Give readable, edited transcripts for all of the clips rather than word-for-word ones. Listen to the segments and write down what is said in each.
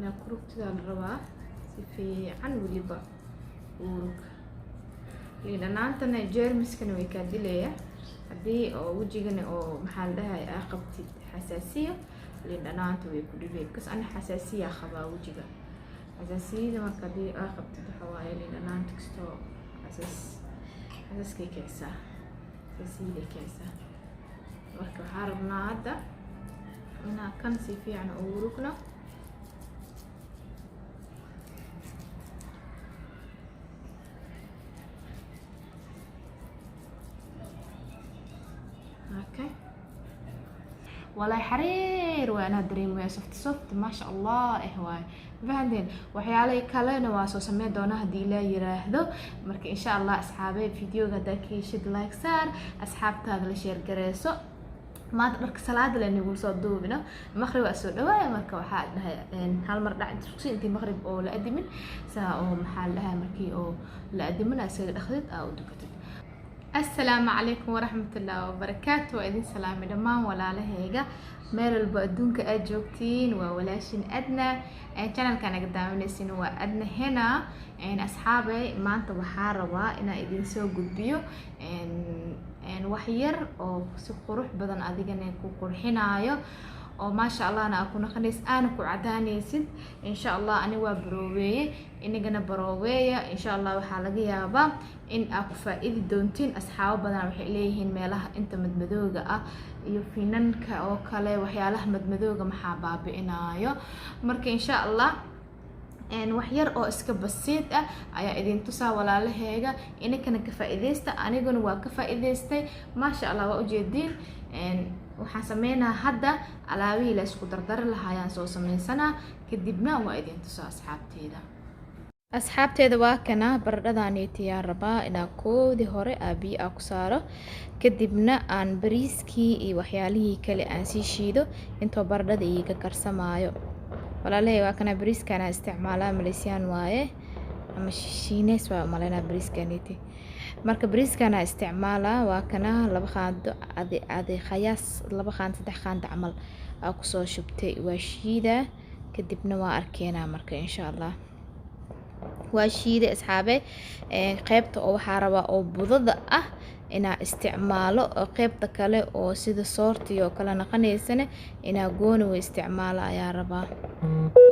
inaa ku rugtida la rabaa si fiican weliba urug liin dhanaantana jeermiskana way kaa dilaya haddii oo wejigana oo maxaa la dhahay aa qabtid xasaasiyo liin dhanaanta way ku dhibeen kas ana xasaasiya qabaa wejiga xasaasiyada marka haddii aa qabtid waxa waaye liin dhanaanta kastoo xasaaskay keensaa xasaasiyaday keensaa marka waxaa rabnaa hadda inaa kan si fiican u urugno اوكي والله حرير وانا دريم ويا soft ما شاء الله اهواي فهمتين waxyaalo kalena waa soo sameyn doona hadii la yiraahdo marka insha Allah asxaabay videoga dadkiishid like saar asxaabtaada la share gareyso maanta dharka salaada la nagu soo duubino maghrib waa soo dhawaay marka waxa dhahay hal mar dhac intii maghrib oo la adimin saa oo maxaa la dhahay markii oo la adimin asaga dhaxdid aa u dukatid السلام عليكم ورحمة الله وبركاته وإذن سلام دمان ولا لهيجا ميل البادونك أجوكتين وولاشين أدنى channel كان قدامي نسين وأدنى هنا أصحابي ما أنت بحارة إن إذن سو قدبيو وحير أو سقروح بدن أديجن يكون قرحنايو oo ma sha Allah ana ku naqaneys aan ku cadaanaysid insha Allah ani waa barooweeye inagana barooweeya insha Allah waxa laga yaabaa in aad ku faa'iidi doontiin asxaabo badan waxay leeyihiin meelaha inta madmadooga ah iyo finanka oo kale waxyaalaha madmadooga maxaa baabi'inayo marka insha Allah wax yar oo iska basiid ah ayaa idin tusaa walaalahayga inakana ka faa'iideysta aniguna waa ka faa'iideystay ma sha Allah waa u jeedin waxaan sameynaa hadda alaabihii la isku dardari lahaayaan soo sameysanaa kadibna waa idin tusaa asxaabteeda waa kana baradhadaani tiyaar rabaa inaa koodii hore biyo ku saaro kadibna aan bariiskii iyo waxyaalihii kale aan sii shiido intoo baradhada iiga karsamaayo walaalahay waa kana bariiskana isticmaalaa Malaysian waaye ama Shiinees waa malena bariiskaniiti marka bariiskana isticmaalaa waa kana laba qaando adi khayaas laba qaando saddex qaando camal ku soo shubtay waa shiida kadibna waa arkeenaa marka insha Allah waa shiida asxaabe qaybta oo waxa rabaa oo budada ah ina isticmaalo qaybta kale oo sida soorti oo kala naqaneysana ina gooni u isticmaalo ayaa rabaa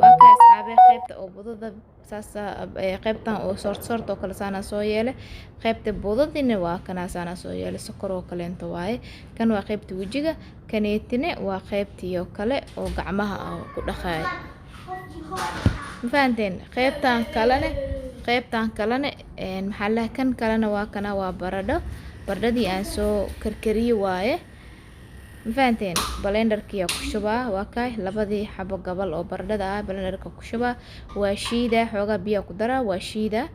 waa ka asxaabe qaybta oo budada saasa qaybtan oo soort oo kala saana soo yeelay qaybta budadina waa kana saana soo yeelay sokor oo kale inta waaye kan waa qaybta wajiga kaneetine waa qaybtii oo kale oo gacmaha ku dhaqay faanteen qaybtan kalena maxaa kan kalena waa kana waa baradhadii aan soo karkariyay waaye faanteen blenderkiya ku shubaa waa kay labadii xabo gabal oo baradhada blenderka ku shubaa waa shiida xooga biyo ku dara waa shiida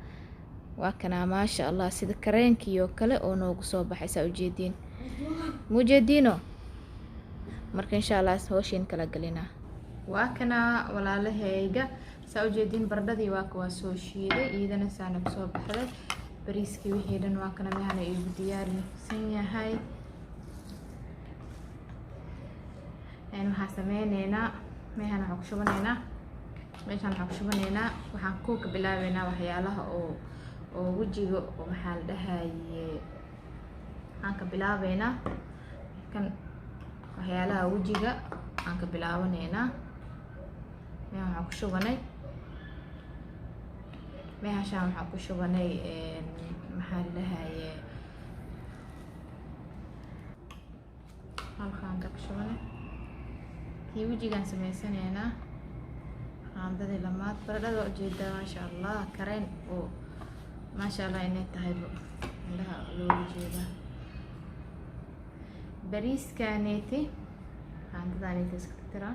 waa kana ma sha Allah sida kareenkiyo kale oo noogu soo baxaysa ujeedin mujeedino marka insha Allah hooshin kala galina waa kana walaalahayga saa ujeedin baradhadii waa soo shiiday iyadana saana ku soo baxday bariiskii wixii dhan waa kana meehana igu diyaarsan yahay waxaan sameyneynaa meehana waxaan ku shubaneynaa meeshaan waxaan ku shubaneynaa waxaan ku bilaabeynaa waxyaalaha oo wejiga oo maxaa la dhahaye aan ka bilaabeynaa kan waxyaalaha wejiga aan ka bilaabaneynaa meeshaan waxaan ku shubanay meeshaan waxaan ku shubanay maxaa la dhahaye halkaan ka shubanay kii wejigaan sameysaneynaa qaandadii lamaad baradhada ujeedaa ma sha Allah kareen oo ma sha Allah inay tahay indhaha loo jeedaa bariiskaneeti qaandadaneeti iska tira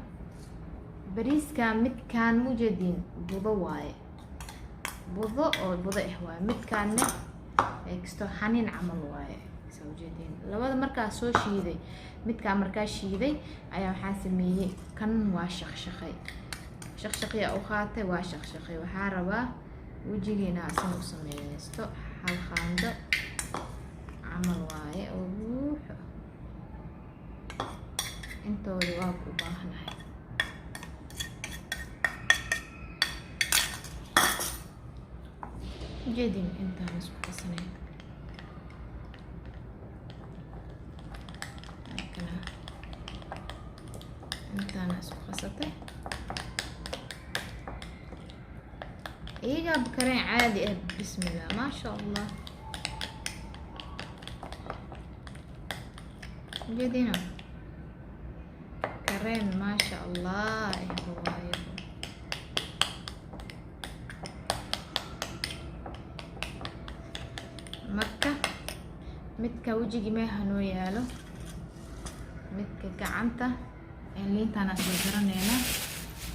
bariiska midkaan mujeedin budo waaye budo waaye midkaanna exto xaniin camal waaye soo jeedin labada markaa soo shiiday midka markaa shiiday ayaa waxaan sameeyay kan waa shaqshaqay oo qaatay waa shaqshaqay waxa rabaa wajigeena asan u sameeysto hal qaando camal waaye oo buuxo intooda waa ku baahnahay جديد انت نسبة قصنين هكذا انت نسبة قصته ايه جاب كرين عادي بسم الله ما شاء الله جدينا كرين ما شاء الله هواي marka midka wajiga meehano yaalo midka gacanta liintana soo garanayna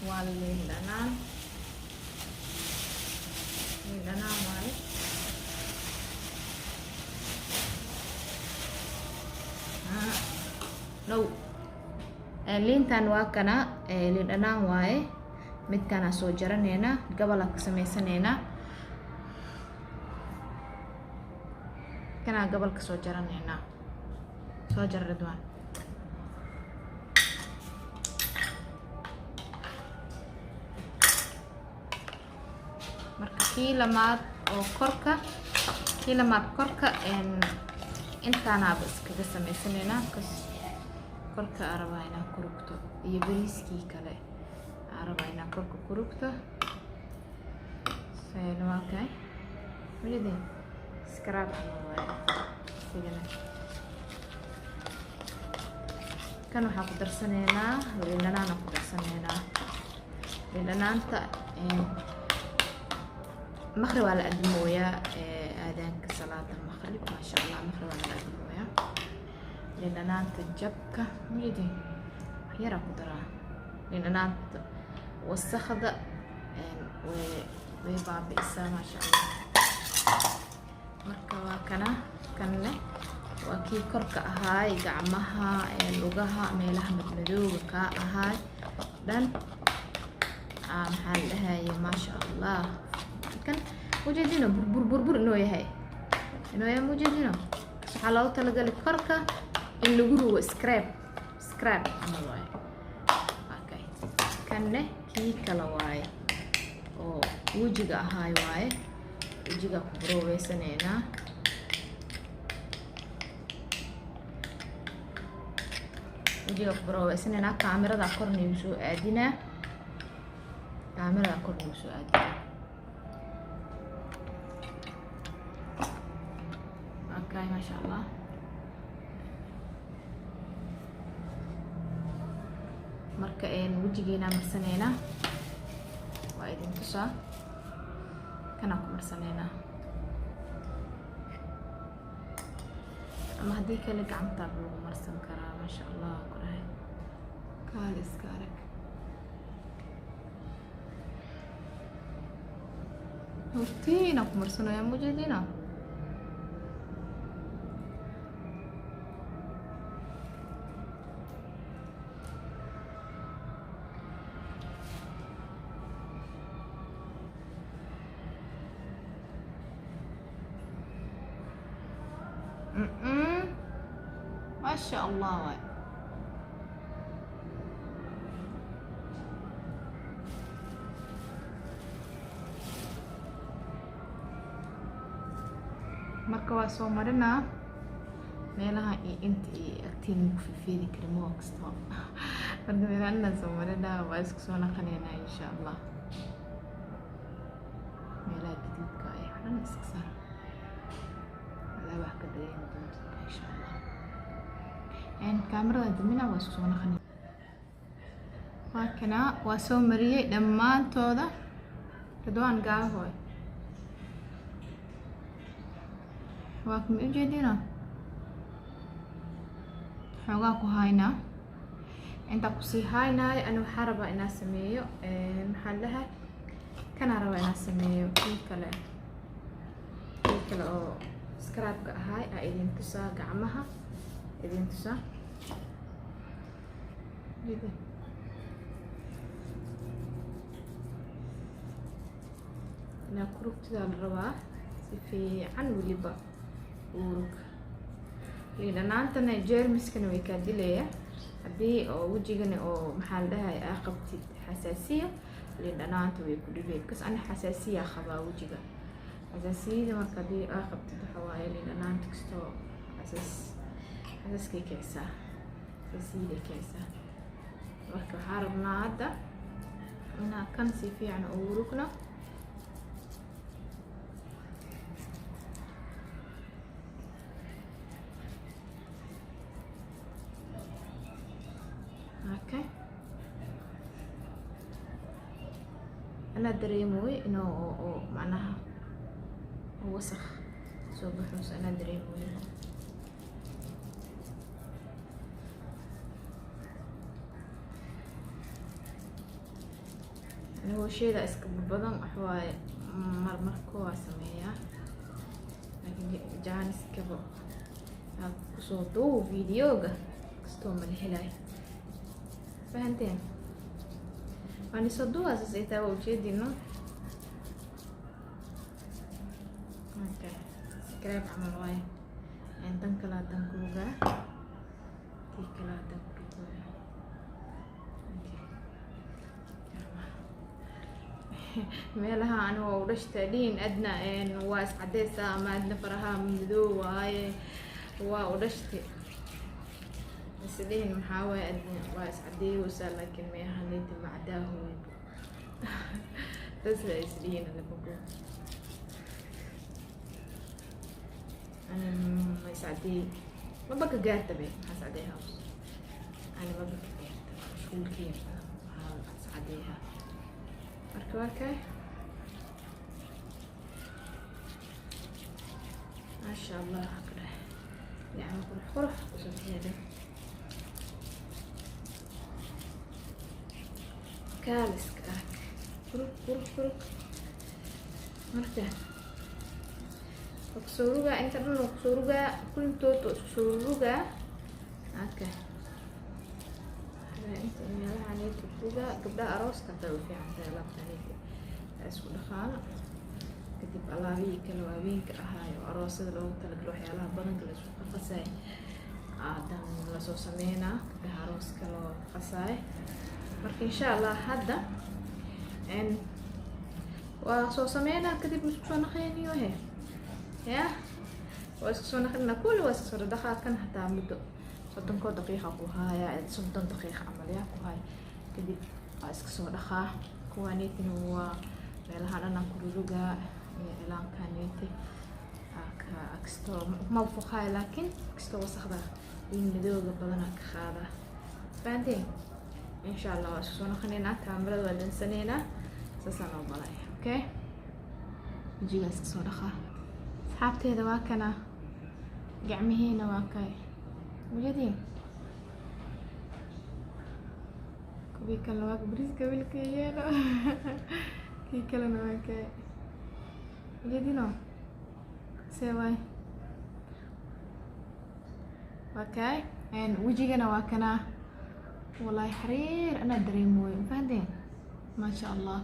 waa liin dhanaan waaye no liintan waa kana liin dhanaan waaye midkana soo jaranayna gabal ka sameeysanayna kana gabal ka soo jaranayna soo jar Ridwaan marka kiilamaad oo korka intaana iskaga sameeysanayna korka arabayna kurugto iyo bariiskii kale arabayna korka kurugto waa kay mideen scrap kan waxaa ku darsanaynaa liin dhanaan ku darsanaynaa liin dhanaanta مغرب على الأدموية آذان كصلاة المغرب ما شاء الله مغرب على الأدموية لأن أنا تجبكة ميدي حيرة قدرة لأن أنا والسخدة ويبع بإسا ما شاء الله مركبة كنا وكي كركة هاي قعمها لغها ميلها مدمدوغة هاي دان محل هاي ما شاء الله kan wajidina burbur inoo yahay mujidina waxa loo talagalay korka in lagu rugo scrap ama waaye okay kanne kii kala waaye oo wajiga ahaay waaye wajiga ku buroweysanayna kaamirada korna soo aadina ما شاء الله marka wajigeena marsanayna waa idin tusaa kana ku marsanayna ama hadii kale gacanta lagu marsan karaa ma sha Allah kurahay kaal iskaarag hortiina ku marsanaya mujidina ما شاء الله واي marka waa soo marinaa meelaha inta agtiin ku fiifiidi karimo kasto marka meelaha soo marinaa waa isku soo naqanayna insha Allah meelaha jidka ay xaran iska saar wax ka dareemi doonto insha Allah kamarada damina waa isku soo naqanay kana waa soo mariyay dhamaantooda Ridwaan gaahoy waa kuma ujeedina xoogaa ku hayna inta ku sii haynaay ana waxaa rabaa inaan sameeyo maxaa lahaa kana rabaa inaan sameeyo kii kale oo scrapka ahaay idin tusaa gacmaha idin tusaa ina kurugtida la rabaa si fiican waliba urug liin dhanaantana jeermiskana way kaa dilaya haddii oo wajigana oo maxaa la dhahay aa qabtid xasaasiya liin dhanaanta way ku dhibeen kas ana xasaasiya qabaa wajiga xasaasiyada marka hadii aa qabtid waxa waaye liin dhanaanta kastoo xasaaskay kicisa xasaasiyada kicisa marka waxaa rabnaa hadda inaan kan si fiican ugu rugno okay أنا dareemoy inuu macnaha wasakh soo baxo أنا dareemoy أنا shayda iska badan waxwaaye marmarkoo waa sameeyaa laakiin jaaniskaba kusoo duub videoga kastoo ma la helayo fahanteen waan isoo duubaa saas ay tahay waa ujeedino okay subscribe camal waaye tan kale haddaan kuugaa tii kale haddaan kuugaa meelaha aniga waa u dhashtaa dhihin adna waa iscadeysa ama adna faraha madow waaye waa u dhashtay isdhihin maxaa waaye adna waa iscadeeyeysaa laakiin meehanayta macdaahood bas la isdhihin labago أنا ما يسعدي ما بقى قاعدة بيه هسعديها بس أنا ما بقى قاعدة مشغول كيف هسعديها أركواكي ما شاء الله هكذا يعني قرح وصلت هذا كالس كاك قرح مرتاح kusuruga inta dhan kusuruga kultood kusuruga okay inta meelaha ay kusuruga gabdha arooska tahay fiican tahay laabtanayda isku dhaqaan kadib alaabii kala waaweynka ahaayo aroosada loogu talagalay waxyaalaha badanka la isku qasay aadan la soo sameynaa gabdhaha arooska loo qasay marka insha Allah hadda waa soo sameynaa kadib isku soo naqayniyo يا واسكسونا خلنا كل واسكسونا دخل كان حتى مدة 30 دقيقة كوهاي 30 دقيقة عملية كوهاي كدي واسكسونا دخل كوانيتي هو ملها أنا كروجا إعلان كانيتي أكستو ما بفخاي لكن أكستو وسخدة يمدوا قبلنا كخاذة فهمتي إن شاء الله واسكسونا خلينا كاميرا ولا سنينا سنة وبلاي أوكي نجي واسكسونا دخل حابتي waa kana gacmihiina waa kay wajadin kubi kala waa bariiska wilkeeyana kii kala waa kay wajadino seeway waa kay wajigana waa kana wallahi xariir ana dareemoy fahdeen ma sha Allah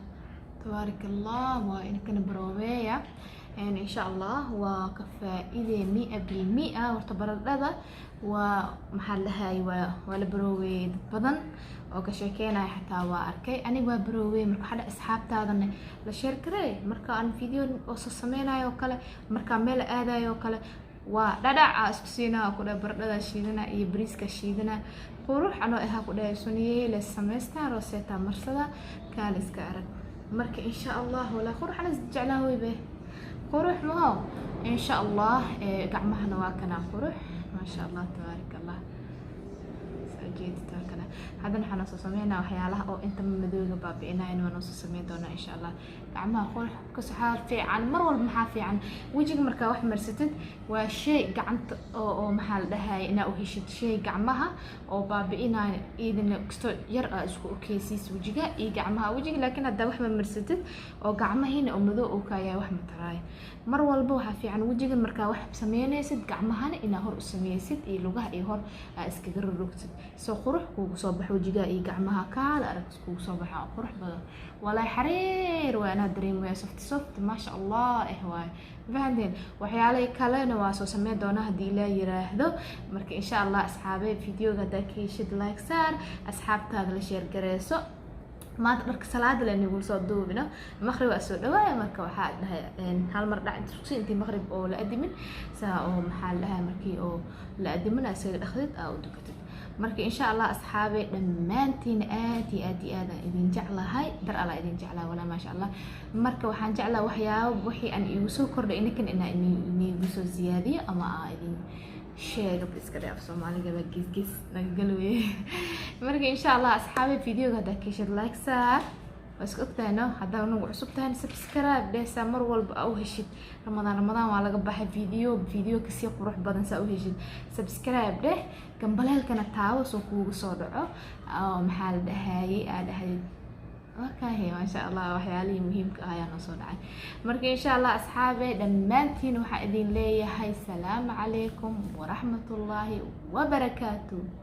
تبارك الله وإن كان بروبيا يعني إن شاء الله وكفائدة 100% وارتبرت هذا ومحلها ولا بروي بدن وكشكينا حتى وأركي أنا وبروي مركو حدا أصحاب تاذن لشركة مركا أنا فيديو وصصمينا يوكله مركا ميل هذا يوكله ودعاء أسكسينا وكذا برد شيدنا يبريس كشيدنا قروح أنا إها كذا سنية للسمستر روسيتا مرسلا كالس كأرد مركا إن شاء الله ولا قروح أنا جعلها به قروح ما هو إن شاء الله قعمها نواكنا قروح ما شاء الله تبارك الله سأجيد تاكنا هذا نحن نصصمينا وحيالها أو أنت من مدوغة بابئنا إنه نصصمين دونا إن شاء الله قعمها قروح كسحار في عن مرول محافي عن وجهك مركا واحد مرستد وشيء قعمت أو محل لها إنا أهيشت شيء قعمها أو بابئنا إذن كستو يرأى اسكو كيسيس وجهك إي قعمها وجهك لكن هذا واحد مرستد أو قعمها هنا أو مدو أو كايا واحد متراي مر والبو في عن وجهك مركا واحد سمينيسد قعمها إنا هور سميسد إي لغة إي هور اسكجر الركتد سو قروح كو صبح وجهك إي قعمها كالا أركس كو صبح قروح بدل ولا حرير وأنا دريم ويا soft ما شاء الله إهواي فهمتين وحيالي كلنا واسو سمي دونا هدي لا يراهدو مركا إن شاء الله أصحابي فيديو غدا كيشد لايك صار أصحاب تاغ لشير قريسو maanta dharka salaada la nagu soo duubino maqrib waa soo dhawaaya marka waxaa dhahay hal mar dhac intii intii maqrib oo la adimin saa oo maxaa dhahay markii oo la adimin asaga dhaqdid u dukatid marka insha Allah asxaabe dhamaantiin aad iyo aad idin jeclahay dar alla idin jeclahay wala ma sha Allah marka waxaan jeclahay waxyaabo wixii aan igu soo kordhay inakan igu soo ziyaadiyo ama idin sheega iska dhaaf Soomaaliga ba gis nagalooye marka insha Allah asxaabe videoga hada ka shir like saar wasku ogtaano hadaa nagu cusub tahay subscribe dheesa mar walba au heshid Ramadan waa laga baxay video kasi qurux badan saa u heshid subscribe dheh gambaleelkana taawo soo kuugu soo dhaco maxaa la dhahay okay ما شاء الله waxyaalihi muhiimka ah ayaa soo dhacay marka insha Allah asxaabe dhamaantiin waxa idin leeyahay salaam calaykum wa rahmatullahi wa barakaatuh